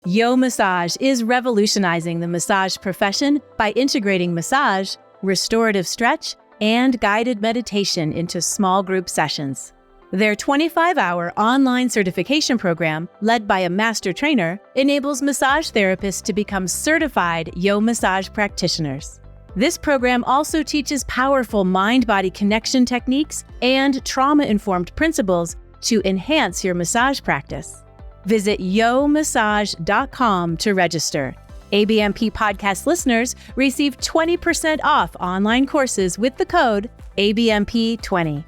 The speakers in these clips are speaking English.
Yomassage is revolutionizing the massage profession by integrating massage, restorative stretch, and guided meditation into small group sessions. Their 25-hour online certification program, led by a master trainer, enables massage therapists to become certified Yomassage practitioners. This program also teaches powerful mind-body connection techniques and trauma-informed principles to enhance your massage practice. Visit yomassage.com to register. ABMP podcast listeners receive 20% off online courses with the code ABMP20.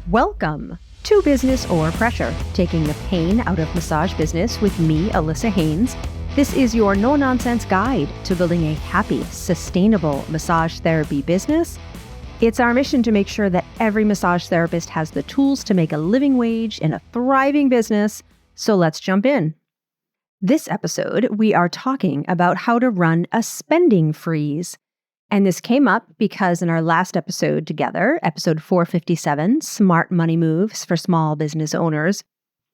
Welcome to Business or Pressure, taking the pain out of massage business with me, Allissa Haines. This is your no-nonsense guide to building a happy, sustainable massage therapy business. It's our mission to make sure that every massage therapist has the tools to make a living wage in a thriving business. So let's jump in. This episode, we are talking about how to run a spending freeze. And this came up because in our last episode together, episode 457, Smart Money Moves for Small Business Owners,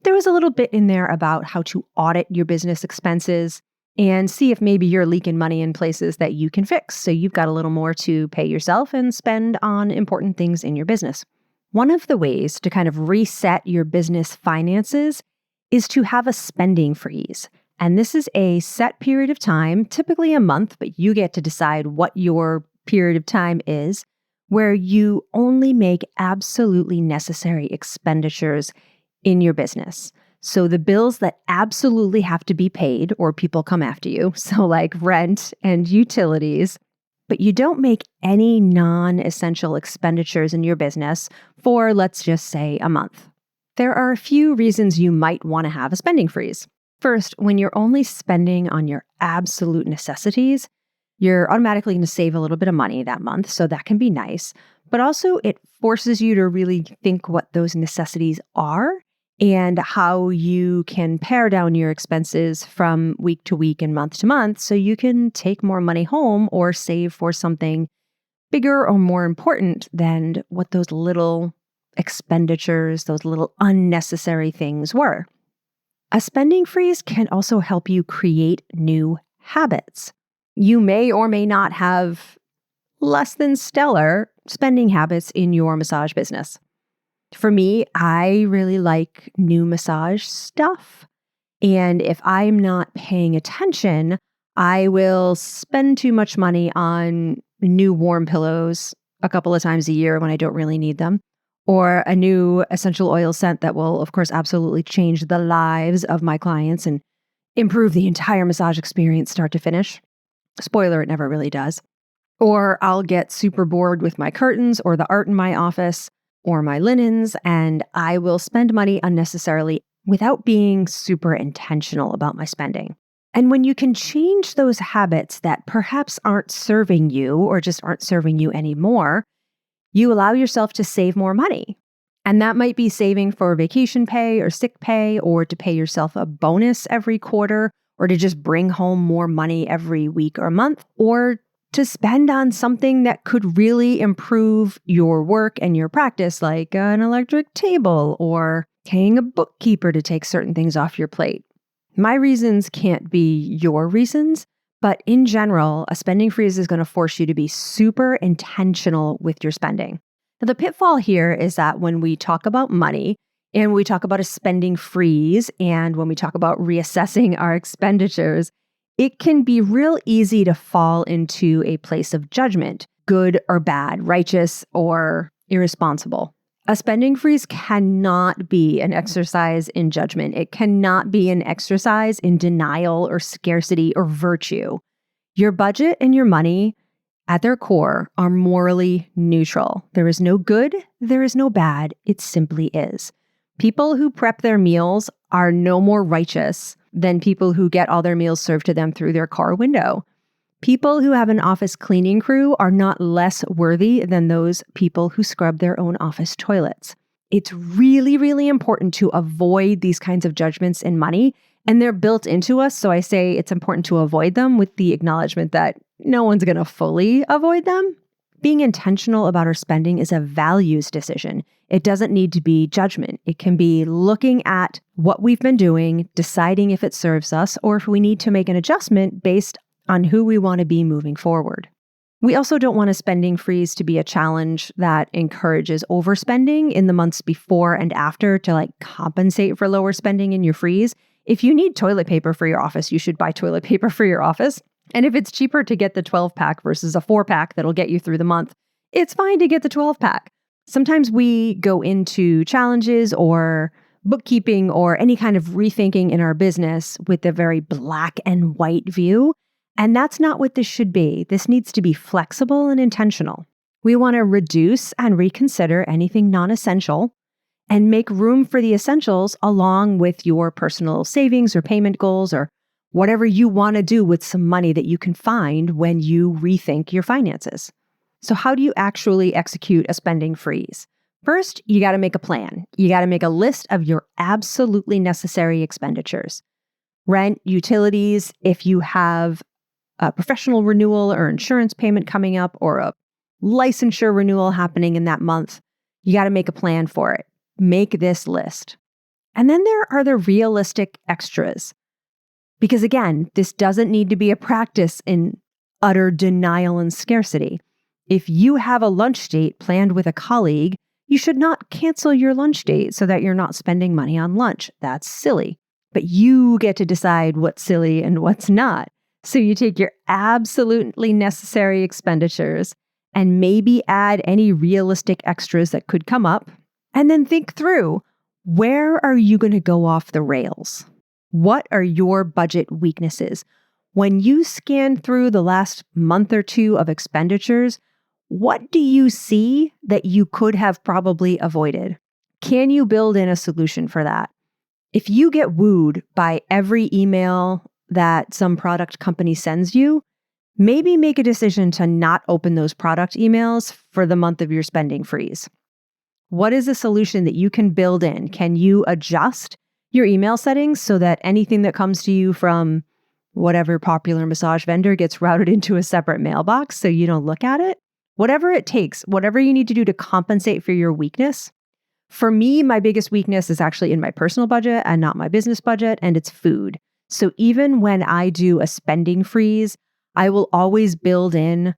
there was a little bit in there about how to audit your business expenses and see if maybe you're leaking money in places that you can fix. So you've got a little more to pay yourself and spend on important things in your business. One of the ways to kind of reset your business finances is to have a spending freeze. And this is a set period of time, typically a month, but you get to decide what your period of time is, where you only make absolutely necessary expenditures in your business. So the bills that absolutely have to be paid or people come after you, so like rent and utilities, but you don't make any non-essential expenditures in your business for, let's just say, a month. There are a few reasons you might want to have a spending freeze. First, when you're only spending on your absolute necessities, you're automatically going to save a little bit of money that month, so that can be nice. But also, it forces you to really think what those necessities are and how you can pare down your expenses from week to week and month to month so you can take more money home or save for something bigger or more important than what those little expenditures, those little unnecessary things were. A spending freeze can also help you create new habits. You may or may not have less than stellar spending habits in your massage business. For me, I really like new massage stuff. And if I'm not paying attention, I will spend too much money on new warm pillows a couple of times a year when I don't really need them. Or a new essential oil scent that will, of course, absolutely change the lives of my clients and improve the entire massage experience start to finish. Spoiler, it never really does. Or I'll get super bored with my curtains or the art in my office or my linens, and I will spend money unnecessarily without being super intentional about my spending. And when you can change those habits that perhaps aren't serving you or just aren't serving you anymore, you allow yourself to save more money. And that might be saving for vacation pay or sick pay, or to pay yourself a bonus every quarter, or to just bring home more money every week or month, or to spend on something that could really improve your work and your practice, like an electric table or paying a bookkeeper to take certain things off your plate. My reasons can't be your reasons. But in general, a spending freeze is going to force you to be super intentional with your spending. Now, the pitfall here is that when we talk about money and we talk about a spending freeze and when we talk about reassessing our expenditures, it can be real easy to fall into a place of judgment, good or bad, righteous or irresponsible. A spending freeze cannot be an exercise in judgment. It cannot be an exercise in denial or scarcity or virtue. Your budget and your money, at their core, are morally neutral. There is no good, there is no bad. It simply is. People who prep their meals are no more righteous than people who get all their meals served to them through their car window. People who have an office cleaning crew are not less worthy than those people who scrub their own office toilets. It's really, really important to avoid these kinds of judgments in money And they're built into us. So I say it's important to avoid them with the acknowledgement that no one's going to fully avoid them. Being intentional about our spending is a values decision. It doesn't need to be judgment. It can be looking at what we've been doing, deciding if it serves us, or if we need to make an adjustment based on who we want to be moving forward. We also don't want a spending freeze to be a challenge that encourages overspending in the months before and after to compensate for lower spending in your freeze. If you need toilet paper for your office, you should buy toilet paper for your office. And if it's cheaper to get the 12-pack versus a 4-pack that'll get you through the month, it's fine to get the 12-pack. Sometimes we go into challenges or bookkeeping or any kind of rethinking in our business with a very black and white view. And that's not what this should be. This needs to be flexible and intentional. We want to reduce and reconsider anything non-essential and make room for the essentials along with your personal savings or payment goals or whatever you want to do with some money that you can find when you rethink your finances. So how do you actually execute a spending freeze? First, you got to make a plan. You got to make a list of your absolutely necessary expenditures. Rent, utilities, if you have a professional renewal or insurance payment coming up or a licensure renewal happening in that month, you got to make a plan for it. Make this list. And then there are the realistic extras. Because again, this doesn't need to be a practice in utter denial and scarcity. If you have a lunch date planned with a colleague, you should not cancel your lunch date so that you're not spending money on lunch. That's silly. But you get to decide what's silly and what's not. So you take your absolutely necessary expenditures and maybe add any realistic extras that could come up, and then think through, where are you going to go off the rails? What are your budget weaknesses? When you scan through the last month or two of expenditures, what do you see that you could have probably avoided? Can you build in a solution for that? If you get wooed by every email that some product company sends you, maybe make a decision to not open those product emails for the month of your spending freeze. What is a solution that you can build in? Can you adjust your email settings so that anything that comes to you from whatever popular massage vendor gets routed into a separate mailbox so you don't look at it? Whatever it takes, whatever you need to do to compensate for your weakness. For me, my biggest weakness is actually in my personal budget and not my business budget, and it's food. So even when I do a spending freeze, I will always build in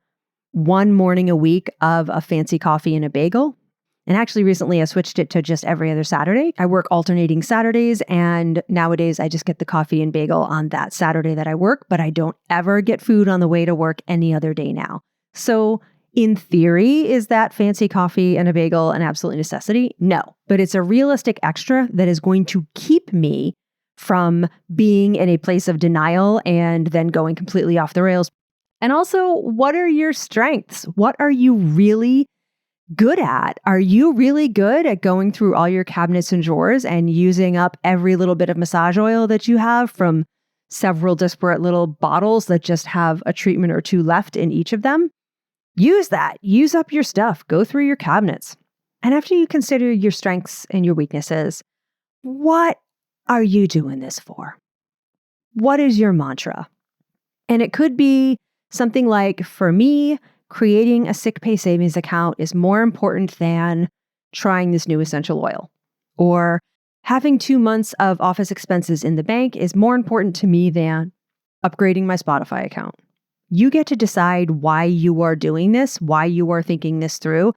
one morning a week of a fancy coffee and a bagel. And actually recently I switched it to just every other Saturday. I work alternating Saturdays, and nowadays I just get the coffee and bagel on that Saturday that I work, but I don't ever get food on the way to work any other day now. So in theory, is that fancy coffee and a bagel an absolute necessity? No, but it's a realistic extra that is going to keep me from being in a place of denial and then going completely off the rails. And also, what are your strengths? What are you really good at? Are you really good at going through all your cabinets and drawers and using up every little bit of massage oil that you have from several disparate little bottles that just have a treatment or two left in each of them? Use that. Use up your stuff. Go through your cabinets. And after you consider your strengths and your weaknesses, what are you doing this for? What is your mantra? And it could be something like, for me, creating a sick pay savings account is more important than trying this new essential oil. Or having 2 months of office expenses in the bank is more important to me than upgrading my Spotify account. You get to decide why you are doing this, why you are thinking this through,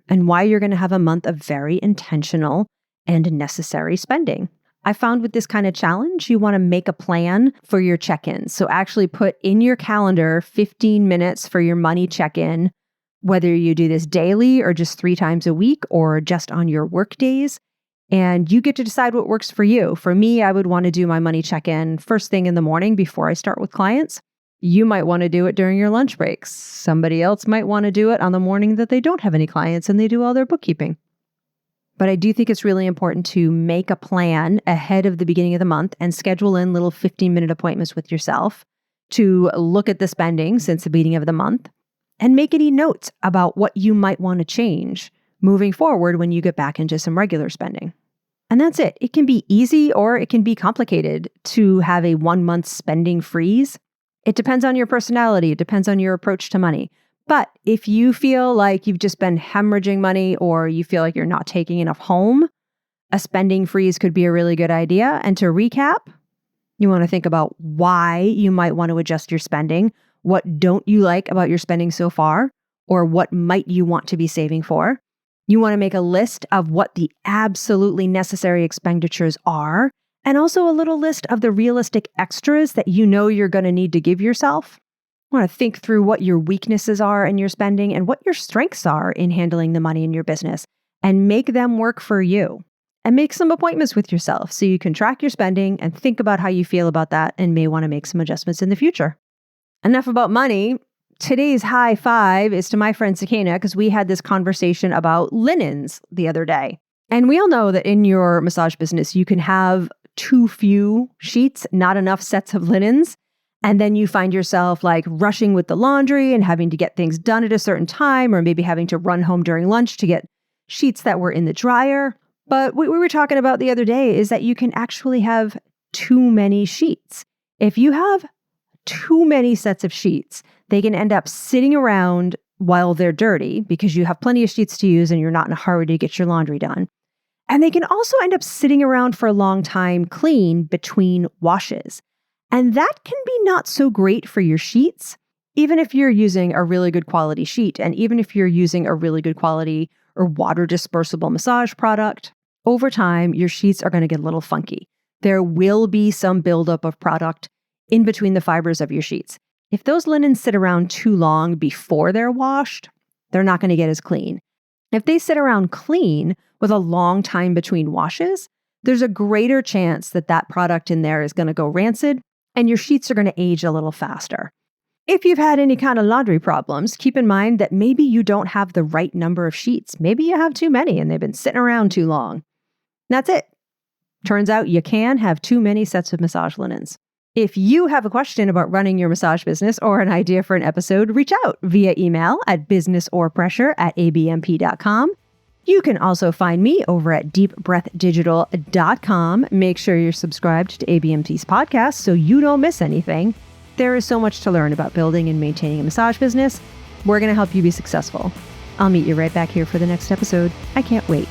and why you're going to have a month of very intentional and necessary spending. I found with this kind of challenge, you want to make a plan for your check-ins. So actually put in your calendar 15 minutes for your money check-in, whether you do this daily or just 3 times a week or just on your work days. And you get to decide what works for you. For me, I would want to do my money check-in first thing in the morning before I start with clients. You might want to do it during your lunch breaks. Somebody else might want to do it on the morning that they don't have any clients and they do all their bookkeeping. But I do think it's really important to make a plan ahead of the beginning of the month and schedule in little 15-minute appointments with yourself to look at the spending since the beginning of the month and make any notes about what you might want to change moving forward when you get back into some regular spending. And that's it. It can be easy or it can be complicated to have a 1-month spending freeze. It depends on your personality. It depends on your approach to money. But if you feel like you've just been hemorrhaging money or you feel like you're not taking enough home, a spending freeze could be a really good idea. And to recap, you want to think about why you might want to adjust your spending. What don't you like about your spending so far? Or what might you want to be saving for? You want to make a list of what the absolutely necessary expenditures are, and also a little list of the realistic extras that you know you're going to need to give yourself. You want to think through what your weaknesses are in your spending and what your strengths are in handling the money in your business, and make them work for you. And make some appointments with yourself so you can track your spending and think about how you feel about that and may want to make some adjustments in the future. Enough about money. Today's high five is to my friend Sakina because we had this conversation about linens the other day. And we all know that in your massage business, you can have too few sheets, not enough sets of linens. And then you find yourself like rushing with the laundry and having to get things done at a certain time, or maybe having to run home during lunch to get sheets that were in the dryer. But what we were talking about the other day is that you can actually have too many sheets. If you have too many sets of sheets, they can end up sitting around while they're dirty because you have plenty of sheets to use and you're not in a hurry to get your laundry done. And they can also end up sitting around for a long time clean between washes. And that can be not so great for your sheets, even if you're using a really good quality sheet and even if you're using a really good quality or water dispersible massage product. Over time, your sheets are going to get a little funky. There will be some buildup of product in between the fibers of your sheets. If those linens sit around too long before they're washed, they're not going to get as clean. If they sit around clean with a long time between washes, there's a greater chance that that product in there is going to go rancid and your sheets are going to age a little faster. If you've had any kind of laundry problems, keep in mind that maybe you don't have the right number of sheets. Maybe you have too many and they've been sitting around too long. That's it. Turns out you can have too many sets of massage linens. If you have a question about running your massage business or an idea for an episode, reach out via email at businessorpressure@abmp.com. You can also find me over at deepbreathdigital.com. Make sure you're subscribed to ABMP's podcast so you don't miss anything. There is so much to learn about building and maintaining a massage business. We're going to help you be successful. I'll meet you right back here for the next episode. I can't wait.